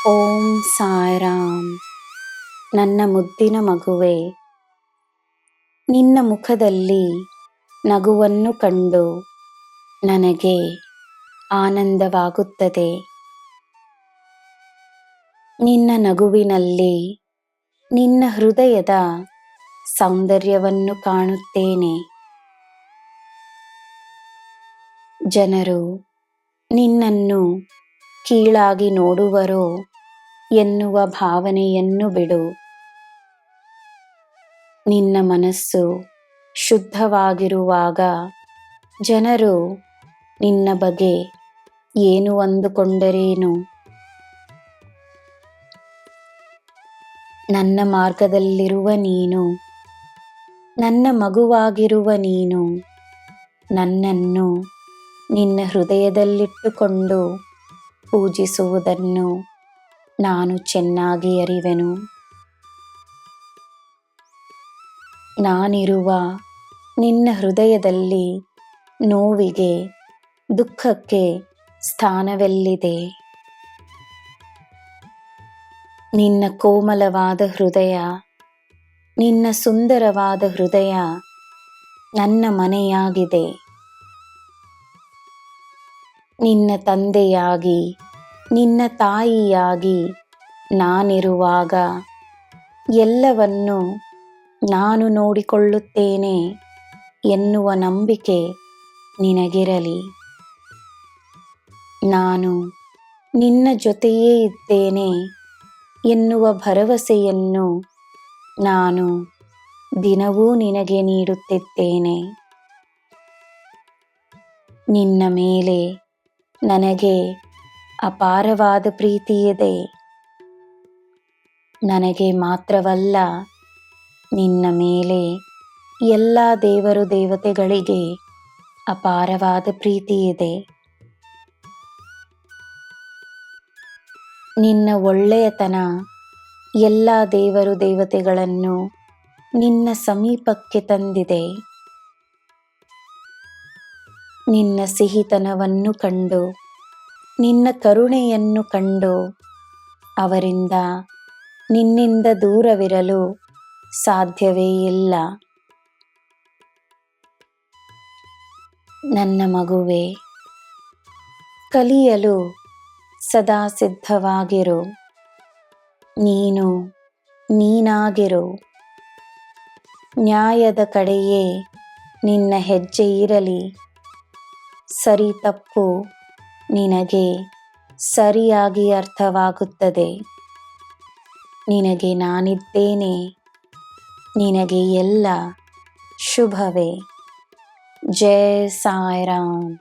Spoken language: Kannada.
ಓಂ ಸಾಯಿರಾಮ್. ನನ್ನ ಮುದ್ದಿನ ಮಗುವೆ, ನಿನ್ನ ಮುಖದಲ್ಲಿ ನಗುವನ್ನು ಕಂಡು ನನಗೆ ಆನಂದವಾಗುತ್ತದೆ. ನಿನ್ನ ನಗುವಿನಲ್ಲಿ ನಿನ್ನ ಹೃದಯದ ಸೌಂದರ್ಯವನ್ನು ಕಾಣುತ್ತೇನೆ. ಜನರು ನಿನ್ನನ್ನು ಕೀಳಾಗಿ ನೋಡುವರೋ ಎನ್ನುವ ಭಾವನೆಯನ್ನು ಬಿಡು. ನಿನ್ನ ಮನಸ್ಸು ಶುದ್ಧವಾಗಿರುವಾಗ ಜನರು ನಿನ್ನ ಬಗ್ಗೆ ಏನು ಅಂದುಕೊಂಡರೇನು? ನನ್ನ ಮಾರ್ಗದಲ್ಲಿರುವ ನೀನು, ನನ್ನ ಮಗುವಾಗಿರುವ ನೀನು, ನನ್ನನ್ನು ನಿನ್ನ ಹೃದಯದಲ್ಲಿಟ್ಟುಕೊಂಡು ಪೂಜಿಸುವುದನ್ನು ನಾನು ಚೆನ್ನಾಗಿ ಅರಿವೆನು. ನಾನಿರುವ ನಿನ್ನ ಹೃದಯದಲ್ಲಿ ನೋವಿಗೆ, ದುಃಖಕ್ಕೆ ಸ್ಥಾನವೆಲ್ಲಿದೆ? ನಿನ್ನ ಕೋಮಲವಾದ ಹೃದಯ, ನಿನ್ನ ಸುಂದರವಾದ ಹೃದಯ ನನ್ನ ಮನೆಯಾಗಿದೆ. ನಿನ್ನ ತಂದೆಯಾಗಿ, ನಿನ್ನ ತಾಯಿಯಾಗಿ ನಾನಿರುವಾಗ ಎಲ್ಲವನ್ನು ನಾನು ನೋಡಿಕೊಳ್ಳುತ್ತೇನೆ ಎನ್ನುವ ನಂಬಿಕೆ ನಿನಗಿರಲಿ. ನಾನು ನಿನ್ನ ಜೊತೆಯೇ ಇದ್ದೇನೆ ಎನ್ನುವ ಭರವಸೆಯನ್ನು ನಾನು ದಿನವೂ ನಿನಗೆ ನೀಡುತ್ತಿದ್ದೇನೆ. ನಿನ್ನ ಮೇಲೆ ನನಗೆ ಅಪಾರವಾದ ಪ್ರೀತಿಯಿದೆ. ನನಗೆ ಮಾತ್ರವಲ್ಲ, ನಿನ್ನ ಮೇಲೆ ಎಲ್ಲ ದೇವರು ದೇವತೆಗಳಿಗೆ ಅಪಾರವಾದ ಪ್ರೀತಿಯಿದೆ. ನಿನ್ನ ಒಳ್ಳೆಯತನ ಎಲ್ಲ ದೇವರು ದೇವತೆಗಳನ್ನು ನಿನ್ನ ಸಮೀಪಕ್ಕೆ ತಂದಿದೆ. ನಿನ್ನ ಸಿಹಿತನವನ್ನು ಕಂಡು, ನಿನ್ನ ಕರುಣೆಯನ್ನು ಕಂಡು ಅವರಿಂದ ನಿನ್ನಿಂದ ದೂರವಿರಲು ಸಾಧ್ಯವೇ ಇಲ್ಲ. ನನ್ನ ಮಗುವೆ, ಕಲಿಯಲು ಸದಾ ಸಿದ್ಧವಾಗಿರು. ನೀನು ನೀನಾಗಿರು. ನ್ಯಾಯದ ಕಡೆಯೇ ನಿನ್ನ ಹೆಜ್ಜೆ ಇರಲಿ. ಸರಿ ತಪ್ಪು ನಿನಗೆ ಸರಿಯಾಗಿ ಅರ್ಥವಾಗುತ್ತದೆ. ನಿನಗೆ ನಾನಿದ್ದೇನೆ. ನಿನಗೆ ಎಲ್ಲ ಶುಭವೇ. ಜೈ ಸಾಯಿರಾಮ್.